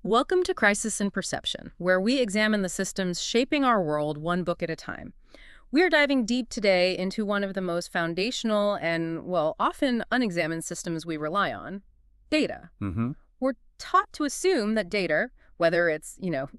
Welcome to Crisis in Perception, where we examine the systems shaping our world one book at a time. We're diving deep today into one of the most foundational and, well, often unexamined systems we rely on, data. Mm-hmm. We're taught to assume that data, whether it's,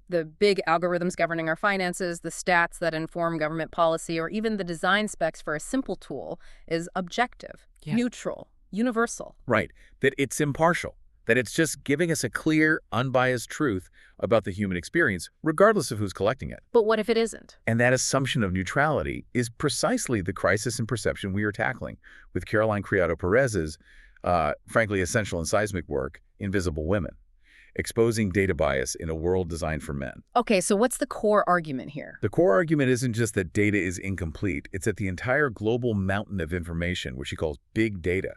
the big algorithms governing our finances, the stats that inform government policy, or even the design specs for a simple tool, is objective, neutral, universal. Right. That it's impartial. That it's just giving us a clear, unbiased truth about the human experience, regardless of who's collecting it. But what if it isn't? And that assumption of neutrality is precisely the crisis in perception we are tackling with Caroline Criado Perez's, frankly, essential and seismic work, Invisible Women, exposing data bias in a world designed for men. Okay, so what's the core argument here? The core argument isn't just that data is incomplete. It's that the entire global mountain of information, which she calls big data,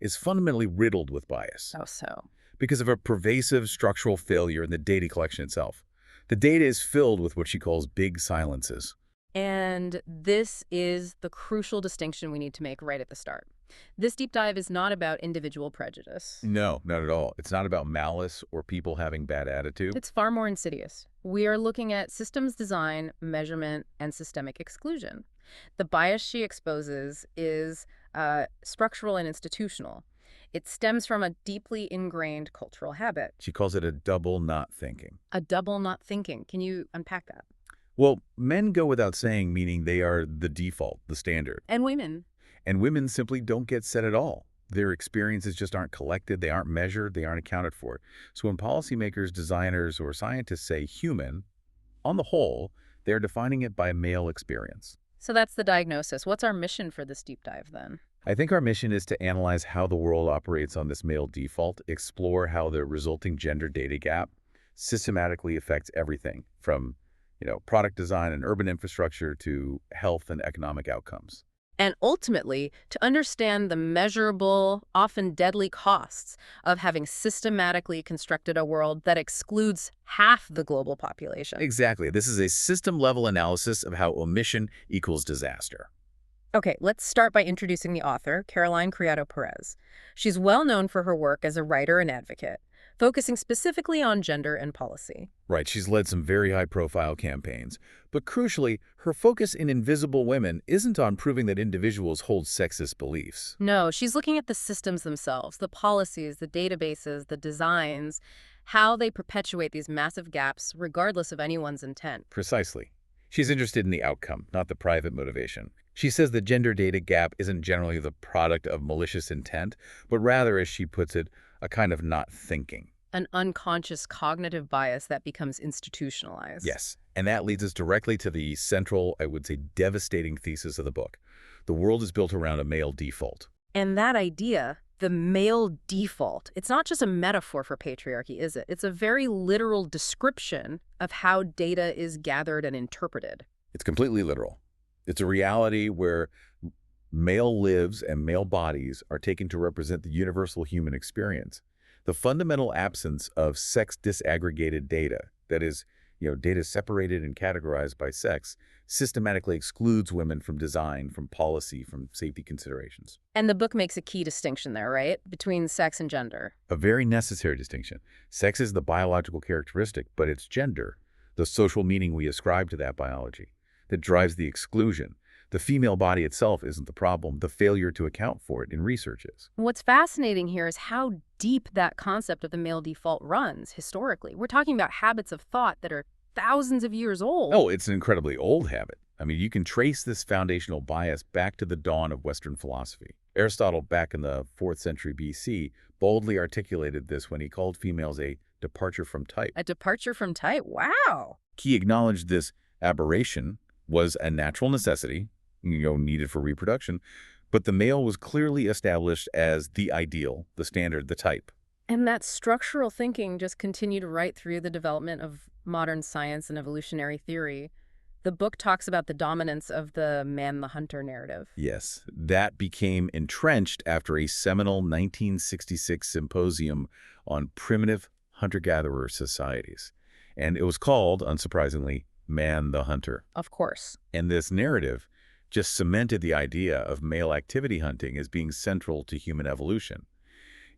is fundamentally riddled with bias. Oh, so? Because of a pervasive structural failure in the data collection itself. The data is filled with what she calls big silences. And this is the crucial distinction we need to make right at the start. This deep dive is not about individual prejudice. No, not at all. It's not about malice or people having bad attitude. It's far more insidious. We are looking at systems design, measurement, and systemic exclusion. The bias she exposes is structural and institutional. It stems from a deeply ingrained cultural habit. She calls it a double not thinking. A double not thinking. Can you unpack that? Well, men go without saying, meaning they are the default, the standard. And women. And women simply don't get said at all. Their experiences just aren't collected, they aren't measured, they aren't accounted for. So when policymakers, designers, or scientists say human, on the whole, they're defining it by male experience. So that's the diagnosis. What's our mission for this deep dive then? I think our mission is to analyze how the world operates on this male default, explore how the resulting gender data gap systematically affects everything from, product design and urban infrastructure to health and economic outcomes. And ultimately, to understand the measurable, often deadly costs of having systematically constructed a world that excludes half the global population. Exactly. This is a system-level analysis of how omission equals disaster. Okay, let's start by introducing the author, Caroline Criado Perez. She's well known for her work as a writer and advocate, focusing specifically on gender and policy. Right, she's led some very high-profile campaigns. But crucially, her focus in Invisible Women isn't on proving that individuals hold sexist beliefs. No, she's looking at the systems themselves, the policies, the databases, the designs, how they perpetuate these massive gaps regardless of anyone's intent. Precisely. She's interested in the outcome, not the private motivation. She says the gender data gap isn't generally the product of malicious intent, but rather, as she puts it, a kind of not thinking. An unconscious cognitive bias that becomes institutionalized. Yes, and that leads us directly to the central, I would say, devastating thesis of the book. The world is built around a male default. And that idea, the male default, it's not just a metaphor for patriarchy, is it? It's a very literal description of how data is gathered and interpreted. It's completely literal. It's a reality where male lives and male bodies are taken to represent the universal human experience. The fundamental absence of sex-disaggregated data, that is, data separated and categorized by sex, systematically excludes women from design, from policy, from safety considerations. And the book makes a key distinction there, right? Between sex and gender. A very necessary distinction. Sex is the biological characteristic, but it's gender, the social meaning we ascribe to that biology, that drives the exclusion. The female body itself isn't the problem. The failure to account for it in research is. What's fascinating here is how deep that concept of the male default runs historically. We're talking about habits of thought that are thousands of years old. Oh, it's an incredibly old habit. I mean, you can trace this foundational bias back to the dawn of Western philosophy. Aristotle, back in the 4th century BC, boldly articulated this when he called females a departure from type. A departure from type? Wow. He acknowledged this aberration was a natural necessity, needed for reproduction, but the male was clearly established as the ideal, the standard, the type. And that structural thinking just continued right through the development of modern science and evolutionary theory. The book talks about the dominance of the man-the-hunter narrative. Yes, that became entrenched after a seminal 1966 symposium on primitive hunter-gatherer societies. And it was called, unsurprisingly, Man the Hunter. Of course. And this narrative just cemented the idea of male activity hunting as being central to human evolution.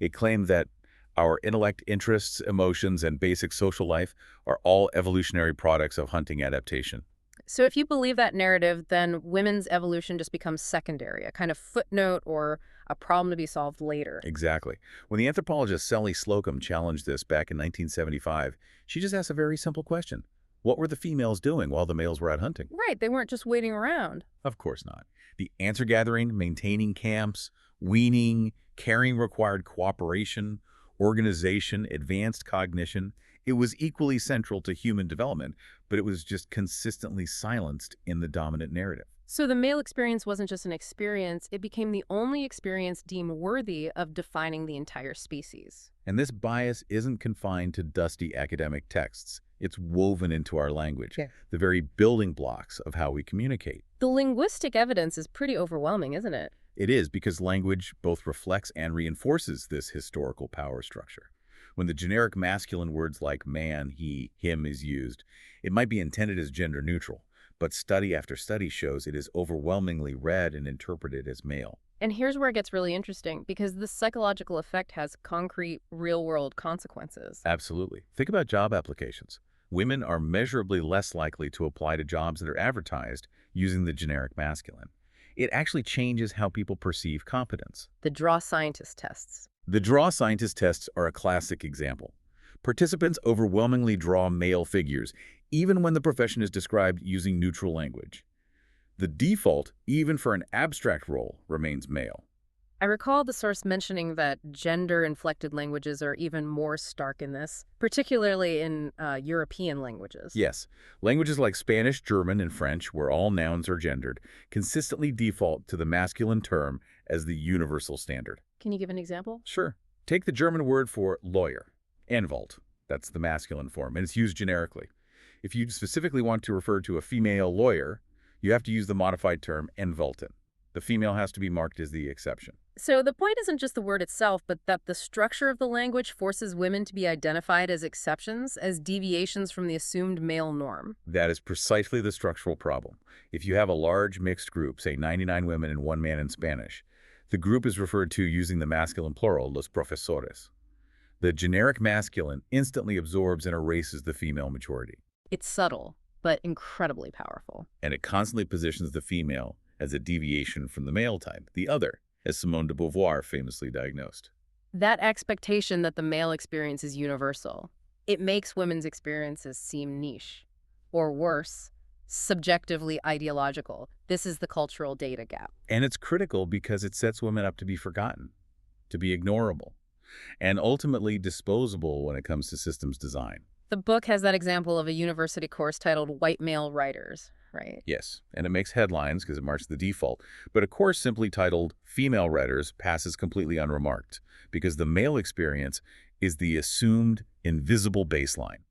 It claimed that Our intellect, interests, emotions, and basic social life are all evolutionary products of hunting adaptation. So if you believe that narrative, then women's evolution just becomes secondary, a kind of footnote or a problem to be solved later. Exactly. When the anthropologist Sally Slocum challenged this back in 1975, she just asked a very simple question. What were the females doing while the males were out hunting? Right, they weren't just waiting around. Of course not. The answer gathering, maintaining camps, weaning, caring required cooperation, organization, advanced cognition. It was equally central to human development, but it was just consistently silenced in the dominant narrative. So the male experience wasn't just an experience, it became the only experience deemed worthy of defining the entire species. And this bias isn't confined to dusty academic texts. It's woven into our language, Yeah. the very building blocks of how we communicate. The linguistic evidence is pretty overwhelming, isn't it? It is because language both reflects and reinforces this historical power structure. When the generic masculine words like man, he, him is used, it might be intended as gender neutral, but study after study shows it is overwhelmingly read and interpreted as male. And here's where it gets really interesting, because this psychological effect has concrete, real-world consequences. Absolutely. Think about job applications. Women are measurably less likely to apply to jobs that are advertised using the generic masculine. It actually changes how people perceive competence. The draw scientist tests. The draw scientist tests are a classic example. Participants overwhelmingly draw male figures, even when the profession is described using neutral language. The default, even for an abstract role, remains male. I recall the source mentioning that gender-inflected languages are even more stark in this, particularly in European languages. Yes, languages like Spanish, German, and French, where all nouns are gendered, consistently default to the masculine term as the universal standard. Can you give an example? Sure. Take the German word for lawyer, Anwalt. That's the masculine form, and it's used generically. If you specifically want to refer to a female lawyer, you have to use the modified term Anwältin. The female has to be marked as the exception. So the point isn't just the word itself, but that the structure of the language forces women to be identified as exceptions, as deviations from the assumed male norm. That is precisely the structural problem. If you have a large mixed group, say 99 women and 1 man in Spanish, the group is referred to using the masculine plural, los profesores. The generic masculine instantly absorbs and erases the female majority. It's subtle, but incredibly powerful. And it constantly positions the female as a deviation from the male type, the other, as Simone de Beauvoir famously diagnosed. That expectation that the male experience is universal, it makes women's experiences seem niche. Or worse, subjectively ideological. This is the cultural data gap. And it's critical because it sets women up to be forgotten, to be ignorable, and ultimately disposable when it comes to systems design. The book has that example of a university course titled White Male Writers, right? Yes, and it makes headlines because it marks the default, but a course simply titled Female Writers passes completely unremarked because the male experience is the assumed invisible baseline,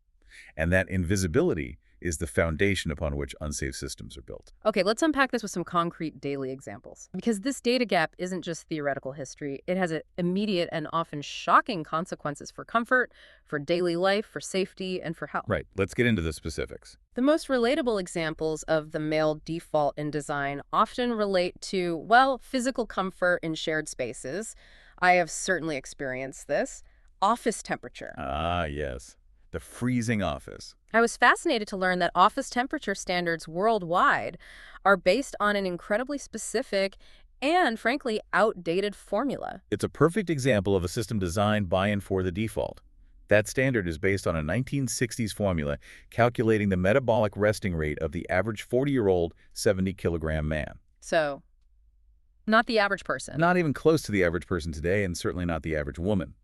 and that invisibility is the foundation upon which unsafe systems are built. Okay, let's unpack this with some concrete daily examples. Because this data gap isn't just theoretical history. It has immediate and often shocking consequences for comfort, for daily life, for safety, and for health. Right, let's get into the specifics. The most relatable examples of the male default in design often relate to, well, physical comfort in shared spaces. I have certainly experienced this. Office temperature. Ah, yes. The freezing office. I was fascinated to learn that office temperature standards worldwide are based on an incredibly specific and, frankly, outdated formula. It's a perfect example of a system designed by and for the default. That standard is based on a 1960s formula calculating the metabolic resting rate of the average 40-year-old 70-kilogram man. So, not the average person. Not even close to the average person today, and certainly not the average woman.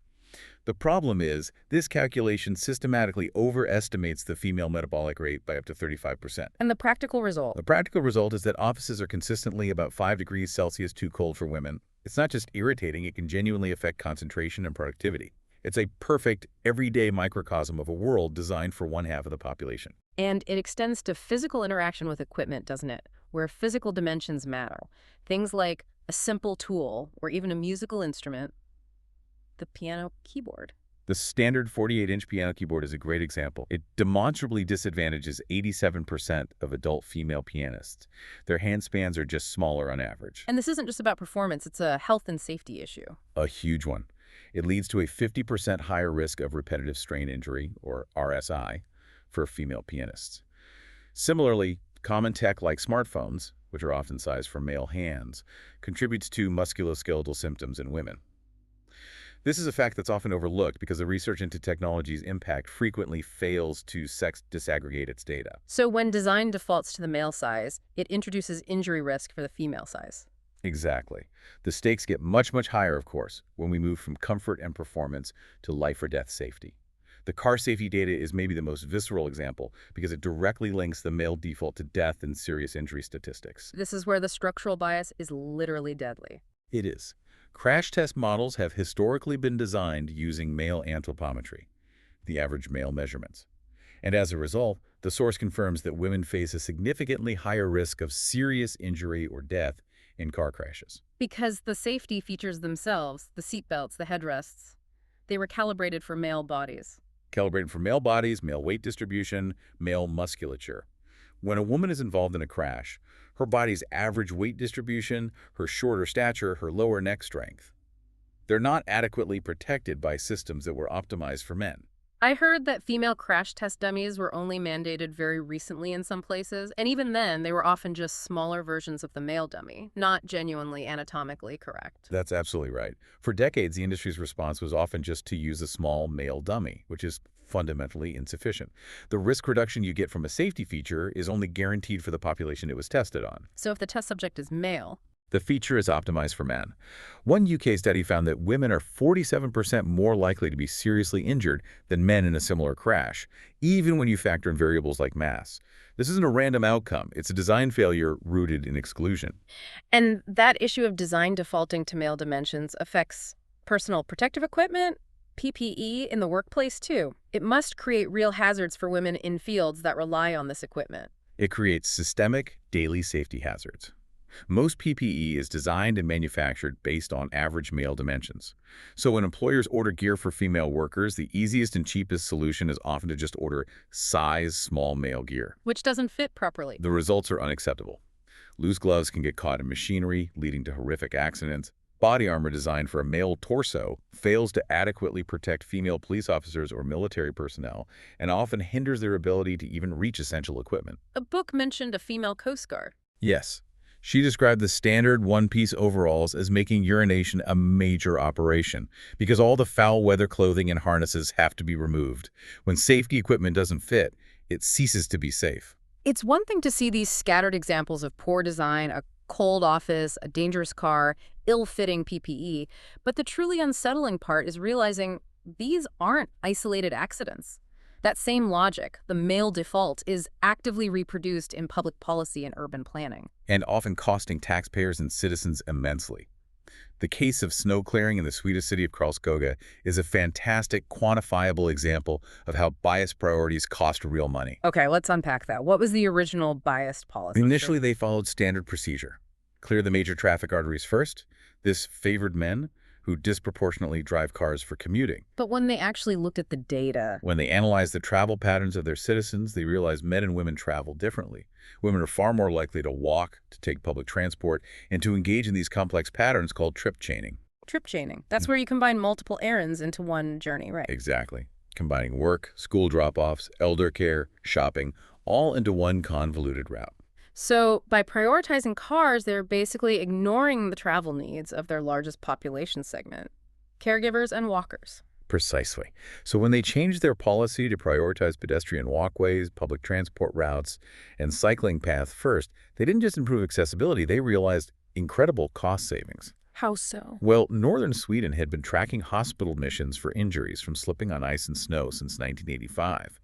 The problem is, this calculation systematically overestimates the female metabolic rate by up to 35%. And the practical result? The practical result is that offices are consistently about 5 degrees Celsius too cold for women. It's not just irritating, it can genuinely affect concentration and productivity. It's a perfect, everyday microcosm of a world designed for one half of the population. And it extends to physical interaction with equipment, doesn't it? Where physical dimensions matter. Things like a simple tool or even a musical instrument, the piano keyboard. The standard 48-inch piano keyboard is a great example. It demonstrably disadvantages 87% of adult female pianists. Their hand spans are just smaller on average. And this isn't just about performance, it's a health and safety issue. A huge one. It leads to a 50% higher risk of repetitive strain injury, or RSI, for female pianists. Similarly, common tech like smartphones, which are often sized for male hands, contributes to musculoskeletal symptoms in women. This is a fact that's often overlooked because the research into technology's impact frequently fails to sex disaggregate its data. So when design defaults to the male size, it introduces injury risk for the female size. Exactly. The stakes get much, much higher, of course, when we move from comfort and performance to life or death safety. The car safety data is maybe the most visceral example because it directly links the male default to death and serious injury statistics. This is where the structural bias is literally deadly. It is. Crash test models have historically been designed using male anthropometry, the average male measurements. And as a result, the source confirms that women face a significantly higher risk of serious injury or death in car crashes. Because the safety features themselves, the seatbelts, the headrests, they were calibrated for male bodies. Calibrated for male bodies, male weight distribution, male musculature. When a woman is involved in a crash, her body's average weight distribution, her shorter stature, her lower neck strength, they're not adequately protected by systems that were optimized for men. I heard that female crash test dummies were only mandated very recently in some places, and even then, they were often just smaller versions of the male dummy, not genuinely anatomically correct. That's absolutely right. For decades, the industry's response was often just to use a small male dummy, which is fundamentally insufficient. The risk reduction you get from a safety feature is only guaranteed for the population it was tested on. So if the test subject is male, The feature is optimized for men. One UK study found that women are 47% more likely to be seriously injured than men in a similar crash, even when you factor in variables like mass. This isn't a random outcome. It's a design failure rooted in exclusion. and that issue of design defaulting to male dimensions affects personal protective equipment, PPE in the workplace too. It must create real hazards for women in fields that rely on this equipment. It creates systemic, daily safety hazards. Most PPE is designed and manufactured based on average male dimensions. So when employers order gear for female workers, the easiest and cheapest solution is often to just order size small male gear. Which doesn't fit properly. The results are unacceptable. Loose gloves can get caught in machinery, leading to horrific accidents. Body armor designed for a male torso fails to adequately protect female police officers or military personnel and often hinders their ability to even reach essential equipment. A book mentioned a female Coast Guard. Yes, she described the standard one-piece overalls as making urination a major operation because all the foul weather clothing and harnesses have to be removed. When safety equipment doesn't fit, it ceases to be safe. It's one thing to see these scattered examples of poor design, a cold office, a dangerous car, ill-fitting PPE, but the truly unsettling part is realizing these aren't isolated accidents. That same logic, the male default, is actively reproduced in public policy and urban planning. And often costing taxpayers and citizens immensely. The case of snow clearing in the Swedish city of Karlskoga is a fantastic, quantifiable example of how biased priorities cost real money. Okay, let's unpack that. What was the original biased policy? Initially, they followed standard procedure. Clear the major traffic arteries first. This favored men who disproportionately drive cars for commuting. But when they actually looked at the data, When they analyzed the travel patterns of their citizens, they realized men and women travel differently. Women are far more likely to walk, to take public transport, and to engage in these complex patterns called trip chaining. trip chaining. That's where you combine multiple errands into one journey, right? Exactly. Combining work, school drop-offs, elder care, shopping, all into one convoluted route. So by prioritizing cars, they're basically ignoring the travel needs of their largest population segment, caregivers and walkers. Precisely. So when they changed their policy to prioritize pedestrian walkways, public transport routes, and cycling paths first, they didn't just improve accessibility, they realized incredible cost savings. How so? Well, northern Sweden had been tracking hospital admissions for injuries from slipping on ice and snow since 1985.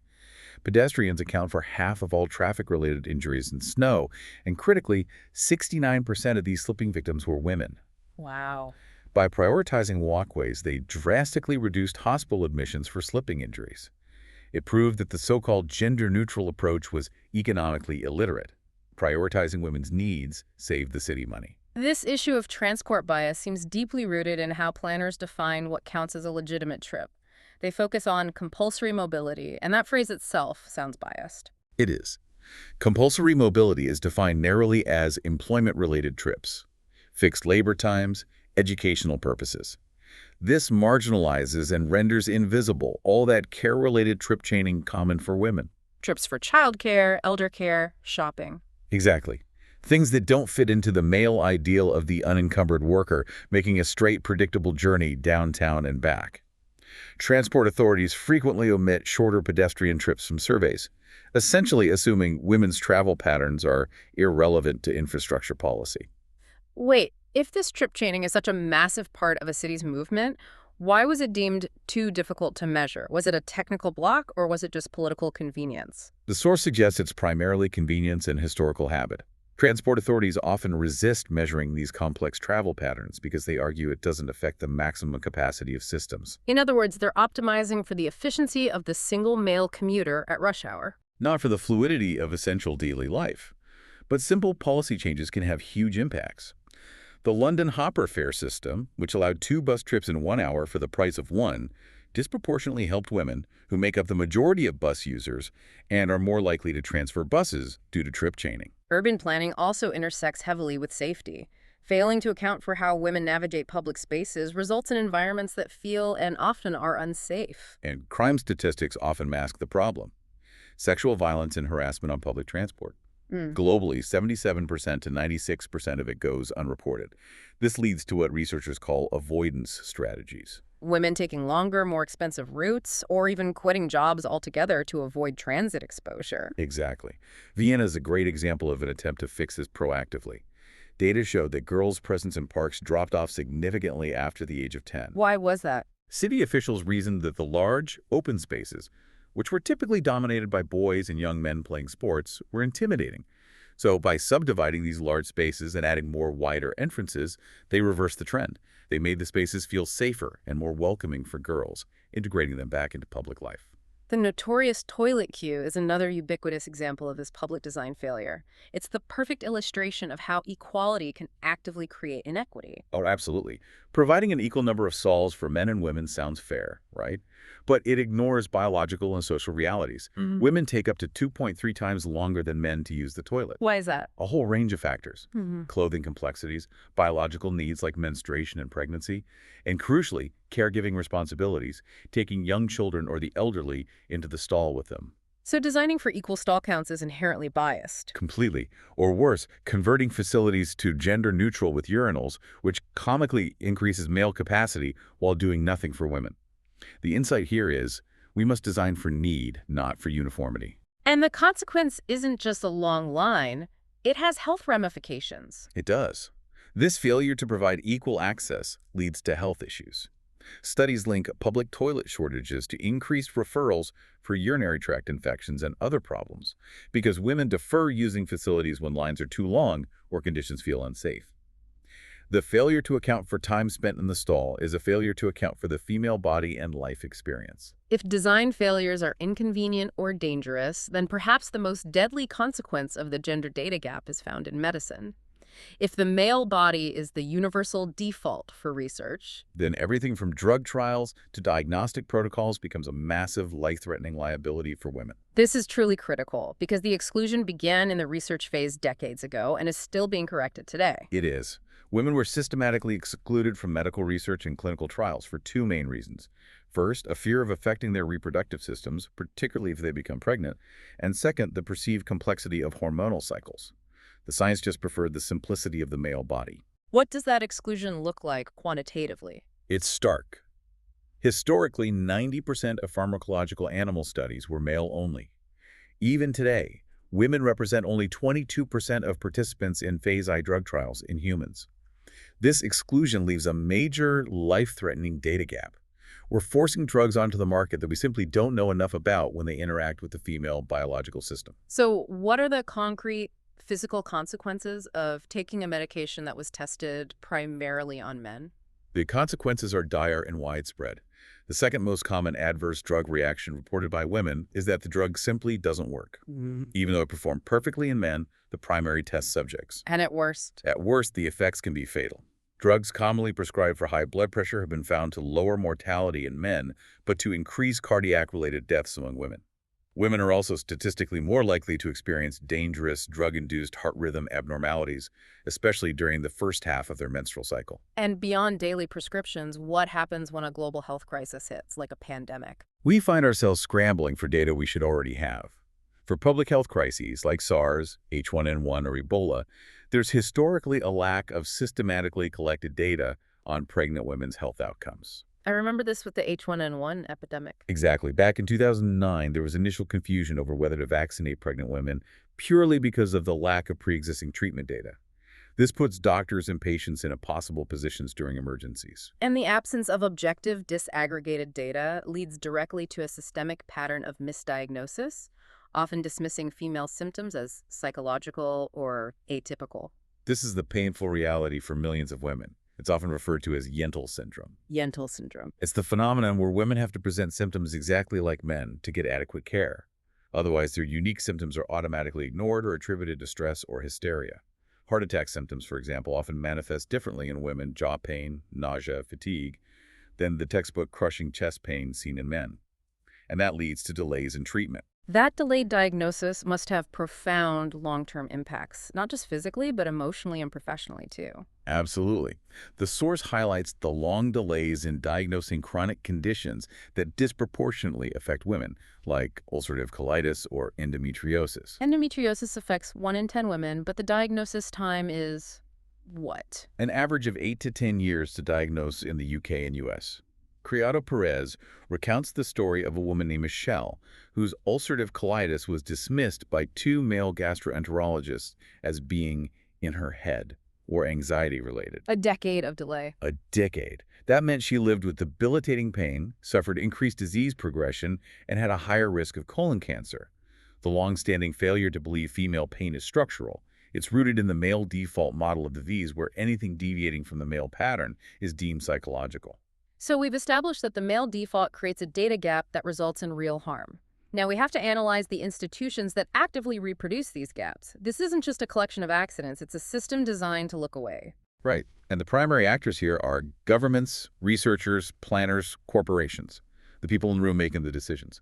Pedestrians account for half of all traffic-related injuries in snow, and critically, 69% of these slipping victims were women. Wow. By prioritizing walkways, they drastically reduced hospital admissions for slipping injuries. It proved that the so-called gender-neutral approach was economically illiterate. Prioritizing women's needs saved the city money. This issue of transport bias seems deeply rooted in how planners define what counts as a legitimate trip. They focus on compulsory mobility, and that phrase itself sounds biased. It is. Compulsory mobility is defined narrowly as employment-related trips, fixed labor times, educational purposes. This marginalizes and renders invisible all that care-related trip chaining common for women. Trips for childcare, elder care, shopping. Exactly. Things that don't fit into the male ideal of the unencumbered worker, making a straight, predictable journey downtown and back. Transport authorities frequently omit shorter pedestrian trips from surveys, essentially assuming women's travel patterns are irrelevant to infrastructure policy. Wait, if this trip chaining is such a massive part of a city's movement, why was it deemed too difficult to measure? Was it a technical block or was it just political convenience? The source suggests it's primarily convenience and historical habit. Transport authorities often resist measuring these complex travel patterns because they argue it doesn't affect the maximum capacity of systems. In other words, they're optimizing for the efficiency of the single male commuter at rush hour. Not for the fluidity of essential daily life. But simple policy changes can have huge impacts. The London Hopper fare system, which allowed 2 bus trips in 1 hour for the price of 1, disproportionately helped women, who make up the majority of bus users and are more likely to transfer buses due to trip chaining. Urban planning also intersects heavily with safety. Failing to account for how women navigate public spaces results in environments that feel and often are unsafe. And crime statistics often mask the problem. Sexual violence and harassment on public transport. Globally, 77% to 96% of it goes unreported. This leads to what researchers call avoidance strategies. Women taking longer, more expensive routes, or even quitting jobs altogether to avoid transit exposure. Exactly. Vienna is a great example of an attempt to fix this proactively. Data showed that girls' presence in parks dropped off significantly after the age of 10. Why was that? City officials reasoned that the large, open spaces, which were typically dominated by boys and young men playing sports, were intimidating. So by subdividing these large spaces and adding more wider entrances, they reversed the trend. They made the spaces feel safer and more welcoming for girls, integrating them back into public life. The notorious toilet queue is another ubiquitous example of this public design failure. It's the perfect illustration of how equality can actively create inequity. Oh, absolutely. Providing an equal number of stalls for men and women sounds fair, right? But it ignores biological and social realities. Women take up to 2.3 times longer than men to use the toilet. Why is that? A whole range of factors. Clothing complexities, biological needs like menstruation and pregnancy, and crucially, caregiving responsibilities, taking young children or the elderly into the stall with them. So designing for equal stall counts is inherently biased. Completely. Or worse, converting facilities to gender-neutral with urinals, which comically increases male capacity while doing nothing for women. The insight here is, we must design for need, not for uniformity. And the consequence isn't just a long line, it has health ramifications. It does. This failure to provide equal access leads to health issues. Studies link public toilet shortages to increased referrals for urinary tract infections and other problems, because women defer using facilities when lines are too long or conditions feel unsafe. The failure to account for time spent in the stall is a failure to account for the female body and life experience. If design failures are inconvenient or dangerous, then perhaps the most deadly consequence of the gender data gap is found in medicine. If the male body is the universal default for research, then everything from drug trials to diagnostic protocols becomes a massive, life-threatening liability for women. this is truly critical because the exclusion began in the research phase decades ago and is still being corrected today. It is. Women were systematically excluded from medical research and clinical trials for 2 main reasons. First, a fear of affecting their reproductive systems, particularly if they become pregnant, and second, the perceived complexity of hormonal cycles. The science just preferred the simplicity of the male body. What does that exclusion look like quantitatively? It's stark. Historically, 90% of pharmacological animal studies were male-only. Even today, women represent only 22% of participants in phase I drug trials in humans. This exclusion leaves a major, life-threatening data gap. We're forcing drugs onto the market that we simply don't know enough about when they interact with the female biological system. So what are the concrete physical consequences of taking a medication that was tested primarily on men? The consequences are dire and widespread. The second most common adverse drug reaction reported by women is that the drug simply doesn't work, even though it performed perfectly in men, the primary test subjects. And at worst? At worst, the effects can be fatal. Drugs commonly prescribed for high blood pressure have been found to lower mortality in men, but to increase cardiac-related deaths among women. Women are also statistically more likely to experience dangerous drug-induced heart rhythm abnormalities, especially during the first half of their menstrual cycle. And beyond daily prescriptions, what happens when a global health crisis hits, like a pandemic? We find ourselves scrambling for data we should already have. For public health crises like SARS, H1N1, or Ebola, there's historically a lack of systematically collected data on pregnant women's health outcomes. I remember this with the H1N1 epidemic. Exactly. Back in 2009, there was initial confusion over whether to vaccinate pregnant women purely because of the lack of pre-existing treatment data. This puts doctors and patients in impossible positions during emergencies. And the absence of objective, disaggregated data leads directly to a systemic pattern of misdiagnosis, often dismissing female symptoms as psychological or atypical. This is the painful reality for millions of women. It's often referred to as Yentl syndrome. Yentl syndrome. It's the phenomenon where women have to present symptoms exactly like men to get adequate care. Otherwise, their unique symptoms are automatically ignored or attributed to stress or hysteria. Heart attack symptoms, for example, often manifest differently in women, jaw pain, nausea, fatigue, than the textbook crushing chest pain seen in men. And that leads to delays in treatment. That delayed diagnosis must have profound long-term impacts, not just physically, but emotionally and professionally, too. Absolutely. The source highlights the long delays in diagnosing chronic conditions that disproportionately affect women, like ulcerative colitis or endometriosis. Endometriosis affects 1 in 10 women, but the diagnosis time is what? An average of 8 to 10 years to diagnose in the UK and US. Criado Perez recounts the story of a woman named Michelle, whose ulcerative colitis was dismissed by 2 male gastroenterologists as being in her head or anxiety-related. A decade of delay. A decade. That meant she lived with debilitating pain, suffered increased disease progression, and had a higher risk of colon cancer. The long-standing failure to believe female pain is structural. It's rooted in the male default model of disease where anything deviating from the male pattern is deemed psychological. So we've established that the male default creates a data gap that results in real harm. Now we have to analyze the institutions that actively reproduce these gaps. This isn't just a collection of accidents, it's a system designed to look away. Right. And the primary actors here are governments, researchers, planners, corporations, the people in the room making the decisions.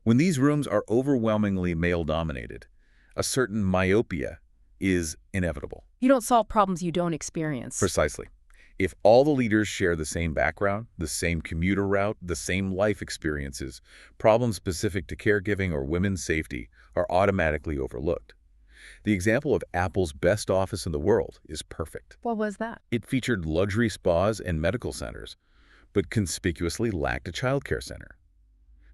When these rooms are overwhelmingly male-dominated, a certain myopia is inevitable. You don't solve problems you don't experience. Precisely. If all the leaders share the same background, the same commuter route, the same life experiences, problems specific to caregiving or women's safety are automatically overlooked. The example of Apple's best office in the world is perfect. What was that? It featured luxury spas and medical centers, but conspicuously lacked a childcare center.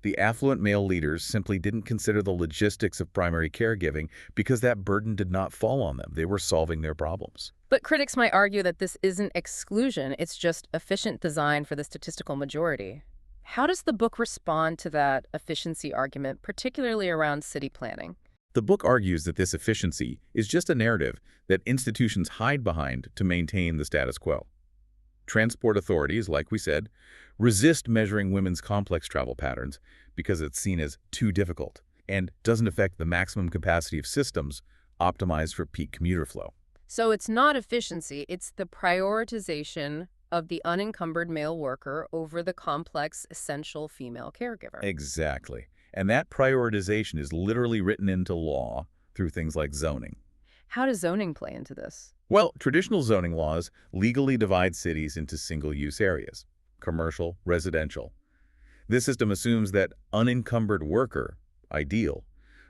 The affluent male leaders simply didn't consider the logistics of primary caregiving because that burden did not fall on them. They were solving their problems. But critics might argue that this isn't exclusion, it's just efficient design for the statistical majority. How does the book respond to that efficiency argument, particularly around city planning? The book argues that this efficiency is just a narrative that institutions hide behind to maintain the status quo. Transport authorities, like we said, resist measuring women's complex travel patterns because it's seen as too difficult and doesn't affect the maximum capacity of systems optimized for peak commuter flow. So it's not efficiency, it's the prioritization of the unencumbered male worker over the complex, essential female caregiver. Exactly. And that prioritization is literally written into law through things like zoning. How does zoning play into this? Well, traditional zoning laws legally divide cities into single-use areas, commercial, residential. This system assumes that unencumbered worker, ideal,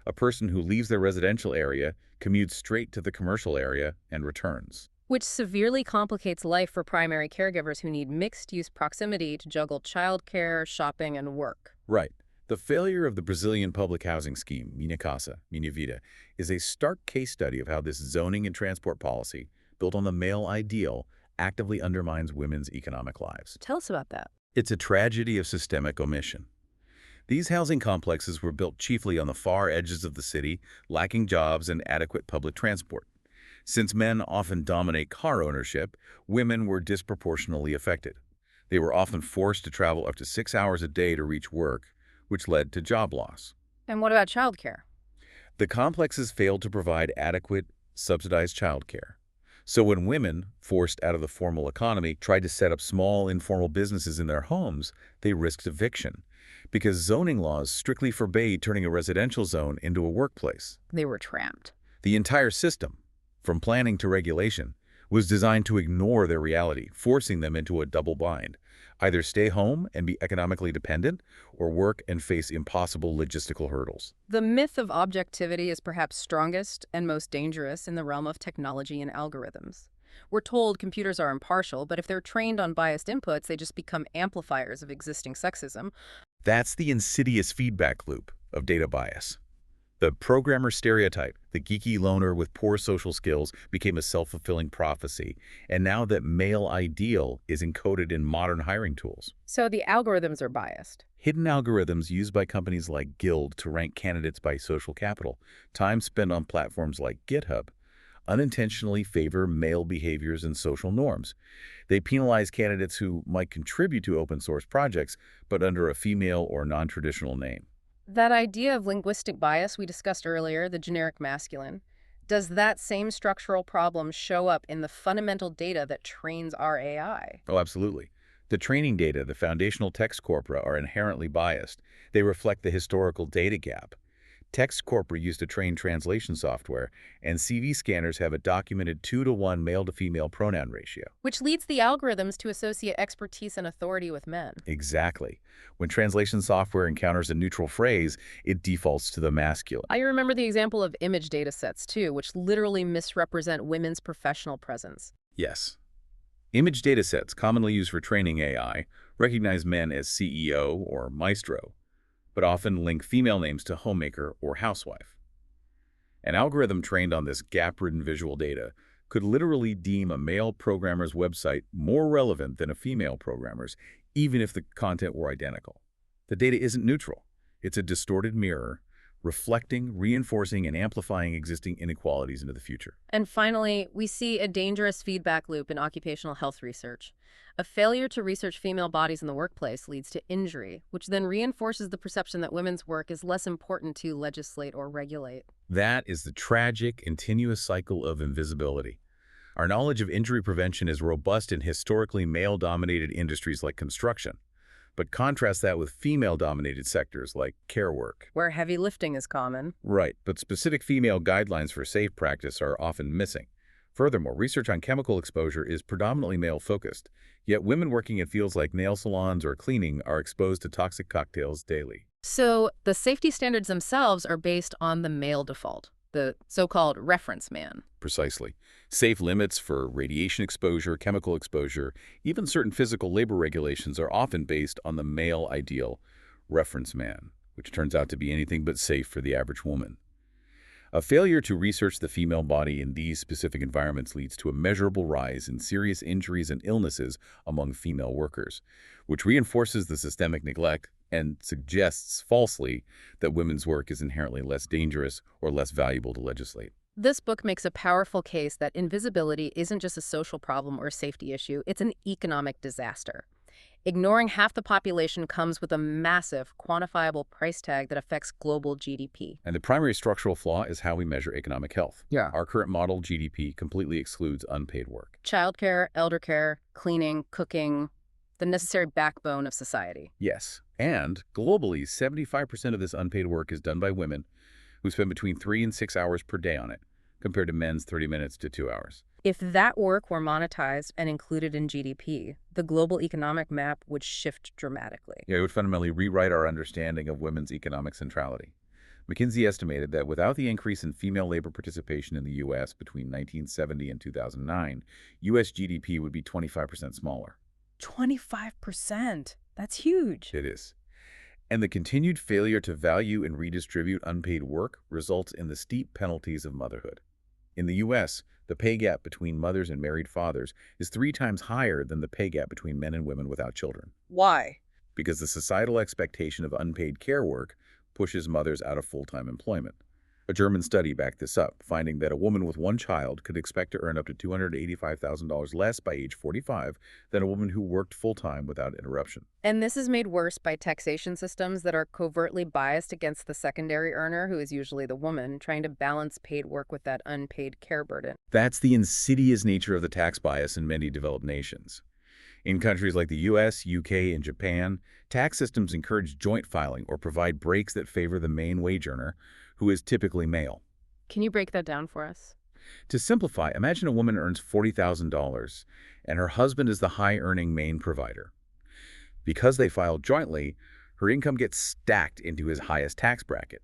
a person who leaves their residential area, commutes straight to the commercial area and returns. Which severely complicates life for primary caregivers who need mixed-use proximity to juggle childcare, shopping, and work. Right. The failure of the Brazilian public housing scheme, Minha Casa, Minha Vida, is a stark case study of how this zoning and transport policy, built on the male ideal, actively undermines women's economic lives. Tell us about that. It's a tragedy of systemic omission. These housing complexes were built chiefly on the far edges of the city, lacking jobs and adequate public transport. Since men often dominate car ownership, women were disproportionately affected. They were often forced to travel up to 6 hours a day to reach work, which led to job loss. And what about childcare? The complexes failed to provide adequate, subsidized childcare. So when women, forced out of the formal economy, tried to set up small, informal businesses in their homes, they risked eviction because zoning laws strictly forbade turning a residential zone into a workplace. They were trapped. The entire system, from planning to regulation, was designed to ignore their reality, forcing them into a double bind. Either stay home and be economically dependent, or work and face impossible logistical hurdles. The myth of objectivity is perhaps strongest and most dangerous in the realm of technology and algorithms. We're told computers are impartial, but if they're trained on biased inputs, they just become amplifiers of existing sexism. That's the insidious feedback loop of data bias. The programmer stereotype, the geeky loner with poor social skills, became a self-fulfilling prophecy, and now that male ideal is encoded in modern hiring tools. So the algorithms are biased. Hidden algorithms used by companies like Guild to rank candidates by social capital, time spent on platforms like GitHub, unintentionally favor male behaviors and social norms. They penalize candidates who might contribute to open-source projects, but under a female or non-traditional name. That idea of linguistic bias we discussed earlier, the generic masculine, does that same structural problem show up in the fundamental data that trains our AI? Oh, absolutely. The training data, the foundational text corpora, are inherently biased. They reflect the historical data gap. Text corpora used to train translation software, and CV scanners have a documented 2-to-1 male-to-female pronoun ratio. Which leads the algorithms to associate expertise and authority with men. Exactly. When translation software encounters a neutral phrase, it defaults to the masculine. I remember the example of image data sets, too, which literally misrepresent women's professional presence. Yes. Image datasets commonly used for training AI recognize men as CEO or maestro, but often link female names to homemaker or housewife. An algorithm trained on this gap-ridden visual data could literally deem a male programmer's website more relevant than a female programmer's, even if the content were identical. The data isn't neutral. It's a distorted mirror, reflecting, reinforcing, and amplifying existing inequalities into the future. And finally, we see a dangerous feedback loop in occupational health research. A failure to research female bodies in the workplace leads to injury, which then reinforces the perception that women's work is less important to legislate or regulate. That is the tragic, continuous cycle of invisibility. Our knowledge of injury prevention is robust in historically male-dominated industries like construction. But contrast that with female-dominated sectors like care work. Where heavy lifting is common. Right, but specific female guidelines for safe practice are often missing. Furthermore, research on chemical exposure is predominantly male-focused, yet women working in fields like nail salons or cleaning are exposed to toxic cocktails daily. So the safety standards themselves are based on the male default, the so-called reference man. Precisely. Safe limits for radiation exposure, chemical exposure, even certain physical labor regulations are often based on the male ideal reference man, which turns out to be anything but safe for the average woman. A failure to research the female body in these specific environments leads to a measurable rise in serious injuries and illnesses among female workers, which reinforces the systemic neglect and suggests falsely that women's work is inherently less dangerous or less valuable to legislate. This book makes a powerful case that invisibility isn't just a social problem or a safety issue, it's an economic disaster. Ignoring half the population comes with a massive, quantifiable price tag that affects global GDP. And the primary structural flaw is how we measure economic health. Yeah. Our current model GDP completely excludes unpaid work. Childcare, elder care, cleaning, cooking, the necessary backbone of society. Yes. And globally, 75% of this unpaid work is done by women who spend between 3 and 6 hours per day on it, compared to men's 30 minutes to 2 hours. If that work were monetized and included in GDP, the global economic map would shift dramatically. Yeah, it would fundamentally rewrite our understanding of women's economic centrality. McKinsey estimated that without the increase in female labor participation in the U.S. between 1970 and 2009, U.S. GDP would be 25% smaller. 25%? That's huge. It is. And the continued failure to value and redistribute unpaid work results in the steep penalties of motherhood. In the U.S., the pay gap between mothers and married fathers is 3 times higher than the pay gap between men and women without children. Why? Because the societal expectation of unpaid care work pushes mothers out of full-time employment. A German study backed this up, finding that a woman with 1 child could expect to earn up to $285,000 less by age 45 than a woman who worked full-time without interruption. And this is made worse by taxation systems that are covertly biased against the secondary earner, who is usually the woman, trying to balance paid work with that unpaid care burden. That's the insidious nature of the tax bias in many developed nations. In countries like the US, UK, and Japan, tax systems encourage joint filing or provide breaks that favor the main wage earner, who is typically male. Can you break that down for us? To simplify, imagine a woman earns $40,000 and her husband is the high-earning main provider. Because they filed jointly, her income gets stacked into his highest tax bracket.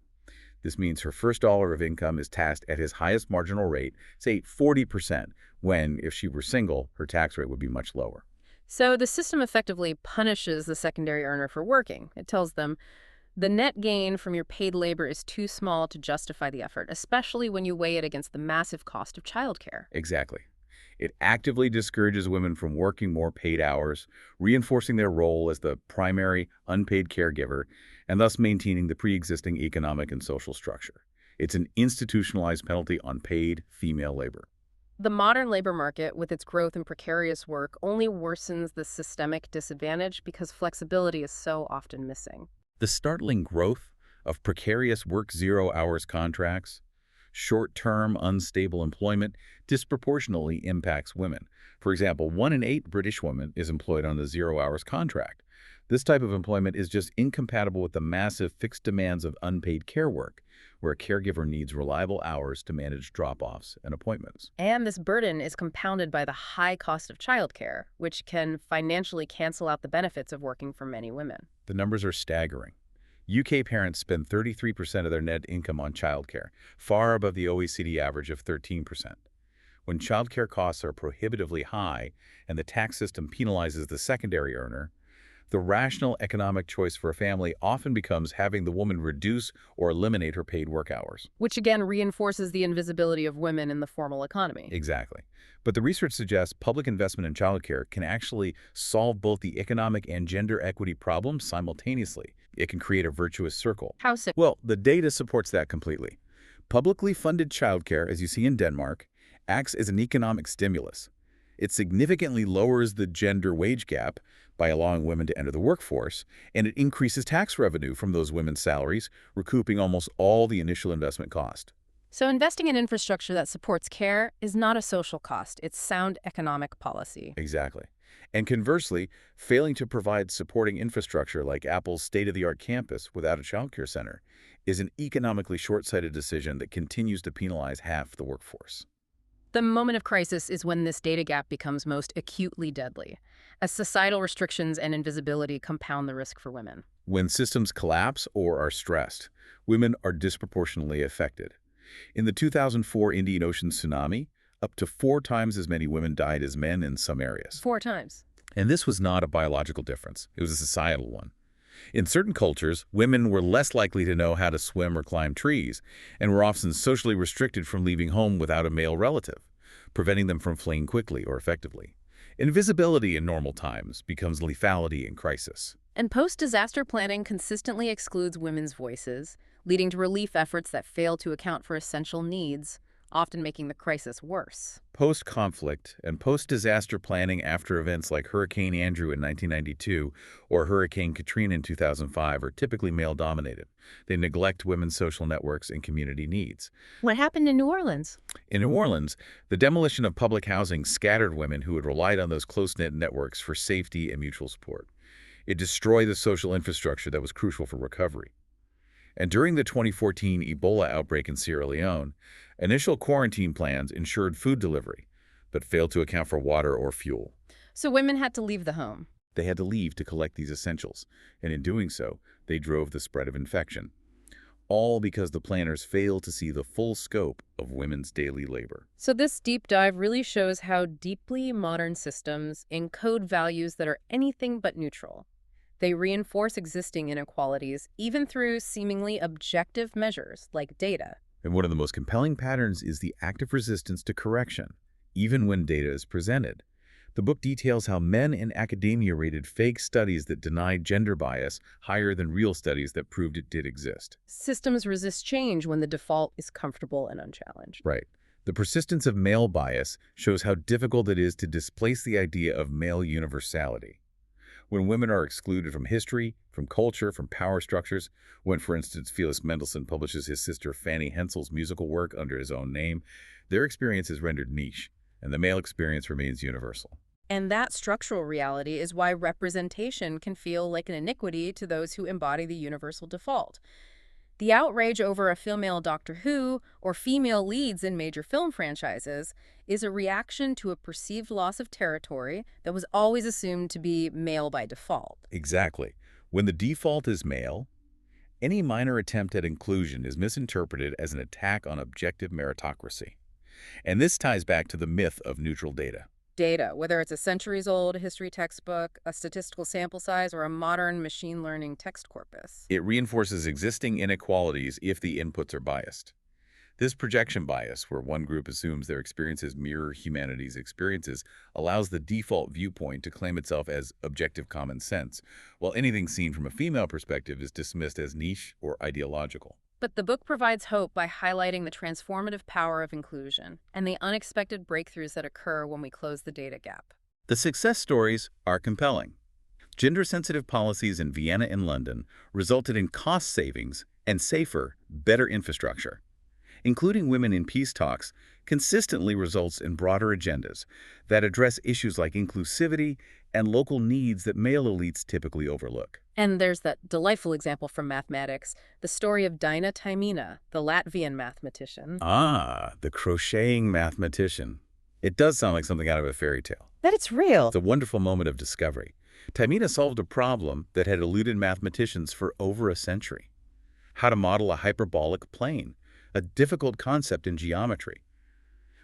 This means her first dollar of income is taxed at his highest marginal rate, say 40%, when, if she were single, her tax rate would be much lower. So the system effectively punishes the secondary earner for working. It tells them the net gain from your paid labor is too small to justify the effort, especially when you weigh it against the massive cost of childcare. Exactly. It actively discourages women from working more paid hours, reinforcing their role as the primary unpaid caregiver, and thus maintaining the pre-existing economic and social structure. It's an institutionalized penalty on paid female labor. The modern labor market, with its growth in precarious work, only worsens the systemic disadvantage because flexibility is so often missing. The startling growth of precarious work zero-hours contracts, short-term unstable employment disproportionately impacts women. For example, 1 in 8 British women is employed on a zero-hours contract. This type of employment is just incompatible with the massive fixed demands of unpaid care work, where a caregiver needs reliable hours to manage drop-offs and appointments. And this burden is compounded by the high cost of childcare, which can financially cancel out the benefits of working for many women. The numbers are staggering. UK parents spend 33% of their net income on childcare, far above the OECD average of 13%. When childcare costs are prohibitively high and the tax system penalizes the secondary earner, the rational economic choice for a family often becomes having the woman reduce or eliminate her paid work hours. Which again reinforces the invisibility of women in the formal economy. Exactly. But the research suggests public investment in childcare can actually solve both the economic and gender equity problems simultaneously. It can create a virtuous circle. How so? Well, the data supports that completely. Publicly funded childcare, as you see in Denmark, acts as an economic stimulus. It significantly lowers the gender wage gap by allowing women to enter the workforce, and it increases tax revenue from those women's salaries, recouping almost all the initial investment cost. So investing in infrastructure that supports care is not a social cost. It's sound economic policy. Exactly. And conversely, failing to provide supporting infrastructure like Apple's state-of-the-art campus without a childcare center is an economically short-sighted decision that continues to penalize half the workforce. The moment of crisis is when this data gap becomes most acutely deadly, as societal restrictions and invisibility compound the risk for women. When systems collapse or are stressed, women are disproportionately affected. In the 2004 Indian Ocean tsunami, up to 4 times as many women died as men in some areas. 4 times. And this was not a biological difference. It was a societal one. In certain cultures, women were less likely to know how to swim or climb trees, and were often socially restricted from leaving home without a male relative, preventing them from fleeing quickly or effectively. Invisibility in normal times becomes lethality in crisis. And post-disaster planning consistently excludes women's voices, leading to relief efforts that fail to account for essential needs, often making the crisis worse. Post-conflict and post-disaster planning after events like Hurricane Andrew in 1992 or Hurricane Katrina in 2005 are typically male-dominated. They neglect women's social networks and community needs. What happened in New Orleans? In New Orleans, the demolition of public housing scattered women who had relied on those close-knit networks for safety and mutual support. It destroyed the social infrastructure that was crucial for recovery. And during the 2014 Ebola outbreak in Sierra Leone, initial quarantine plans ensured food delivery, but failed to account for water or fuel. So women had to leave the home. They had to leave to collect these essentials, and in doing so, they drove the spread of infection. All because the planners failed to see the full scope of women's daily labor. So this deep dive really shows how deeply modern systems encode values that are anything but neutral. They reinforce existing inequalities, even through seemingly objective measures like data. And one of the most compelling patterns is the active resistance to correction, even when data is presented. The book details how men in academia rated fake studies that denied gender bias higher than real studies that proved it did exist. Systems resist change when the default is comfortable and unchallenged. Right. The persistence of male bias shows how difficult it is to displace the idea of male universality. When women are excluded from history, from culture, from power structures, when, for instance, Felix Mendelssohn publishes his sister Fanny Hensel's musical work under his own name, their experience is rendered niche, and the male experience remains universal. And that structural reality is why representation can feel like an iniquity to those who embody the universal default. The outrage over a female Doctor Who or female leads in major film franchises is a reaction to a perceived loss of territory that was always assumed to be male by default. Exactly. When the default is male, any minor attempt at inclusion is misinterpreted as an attack on objective meritocracy. And this ties back to the myth of neutral data. Data, whether it's a centuries-old history textbook, a statistical sample size, or a modern machine learning text corpus. It reinforces existing inequalities if the inputs are biased. This projection bias, where one group assumes their experiences mirror humanity's experiences, allows the default viewpoint to claim itself as objective common sense, while anything seen from a female perspective is dismissed as niche or ideological. But the book provides hope by highlighting the transformative power of inclusion and the unexpected breakthroughs that occur when we close the data gap. The success stories are compelling. Gender-sensitive policies in Vienna and London resulted in cost savings and safer, better infrastructure. Including women in peace talks consistently results in broader agendas that address issues like inclusivity and local needs that male elites typically overlook. And there's that delightful example from mathematics, the story of Dina Taimina, the Latvian mathematician. Ah, the crocheting mathematician. It does sound like something out of a fairy tale. That it's real. It's a wonderful moment of discovery. Taimina solved a problem that had eluded mathematicians for over a century. How to model a hyperbolic plane, a difficult concept in geometry.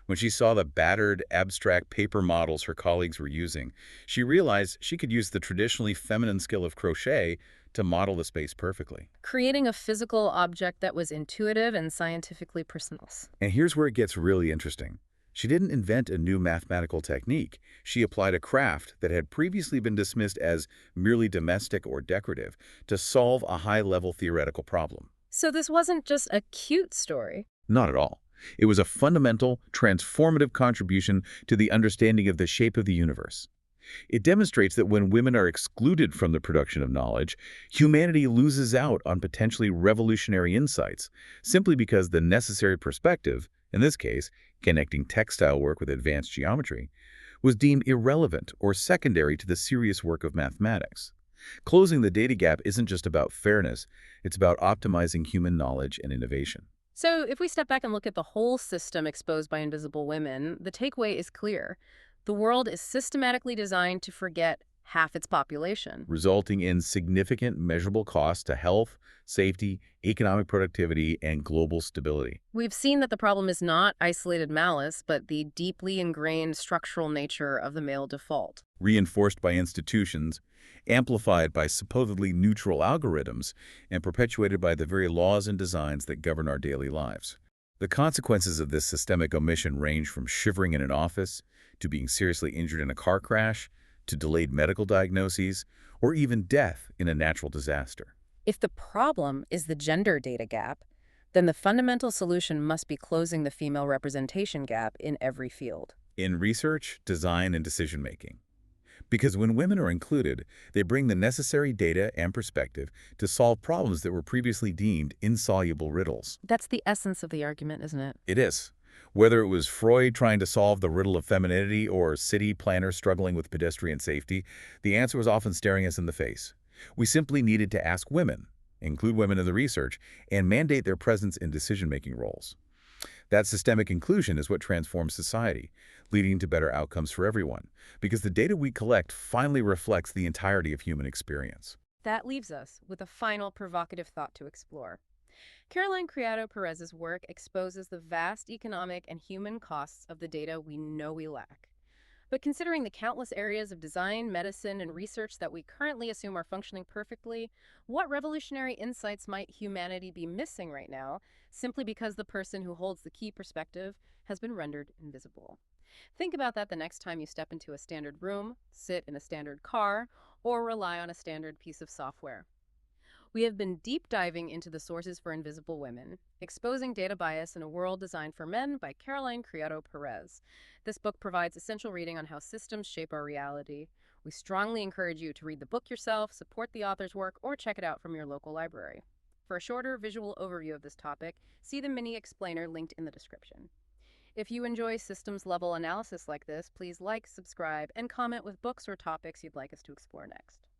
When she saw the battered, abstract paper models her colleagues were using, she realized she could use the traditionally feminine skill of crochet to model the space perfectly. Creating a physical object that was intuitive and scientifically precise. And here's where it gets really interesting. She didn't invent a new mathematical technique. She applied a craft that had previously been dismissed as merely domestic or decorative to solve a high-level theoretical problem. So this wasn't just a cute story. Not at all. It was a fundamental, transformative contribution to the understanding of the shape of the universe. It demonstrates that when women are excluded from the production of knowledge, humanity loses out on potentially revolutionary insights, simply because the necessary perspective, in this case, connecting textile work with advanced geometry, was deemed irrelevant or secondary to the serious work of mathematics. Closing the data gap isn't just about fairness, it's about optimizing human knowledge and innovation. So if we step back and look at the whole system exposed by invisible women, the takeaway is clear. The world is systematically designed to forget half its population. Resulting in significant measurable costs to health, safety, economic productivity, and global stability. We've seen that the problem is not isolated malice, but the deeply ingrained structural nature of the male default. Reinforced by institutions, amplified by supposedly neutral algorithms, and perpetuated by the very laws and designs that govern our daily lives. The consequences of this systemic omission range from shivering in an office, to being seriously injured in a car crash, to delayed medical diagnoses, or even death in a natural disaster. If the problem is the gender data gap, then the fundamental solution must be closing the female representation gap in every field. In research, design, and decision-making. Because when women are included, they bring the necessary data and perspective to solve problems that were previously deemed insoluble riddles. That's the essence of the argument, isn't it? It is. Whether it was Freud trying to solve the riddle of femininity or city planners struggling with pedestrian safety, the answer was often staring us in the face. We simply needed to ask women, include women in the research, and mandate their presence in decision-making roles. That systemic inclusion is what transforms society, leading to better outcomes for everyone, because the data we collect finally reflects the entirety of human experience. That leaves us with a final provocative thought to explore. Caroline Criado Perez's work exposes the vast economic and human costs of the data we know we lack. But considering the countless areas of design, medicine, and research that we currently assume are functioning perfectly, what revolutionary insights might humanity be missing right now, simply because the person who holds the key perspective has been rendered invisible? Think about that the next time you step into a standard room, sit in a standard car, or rely on a standard piece of software. We have been deep diving into the sources for invisible women, exposing data bias in a world designed for men by Caroline Criado Perez. This book provides essential reading on how systems shape our reality. We strongly encourage you to read the book yourself, support the author's work, or check it out from your local library. For a shorter visual overview of this topic, see the mini explainer linked in the description. If you enjoy systems-level analysis like this, please like, subscribe, and comment with books or topics you'd like us to explore next.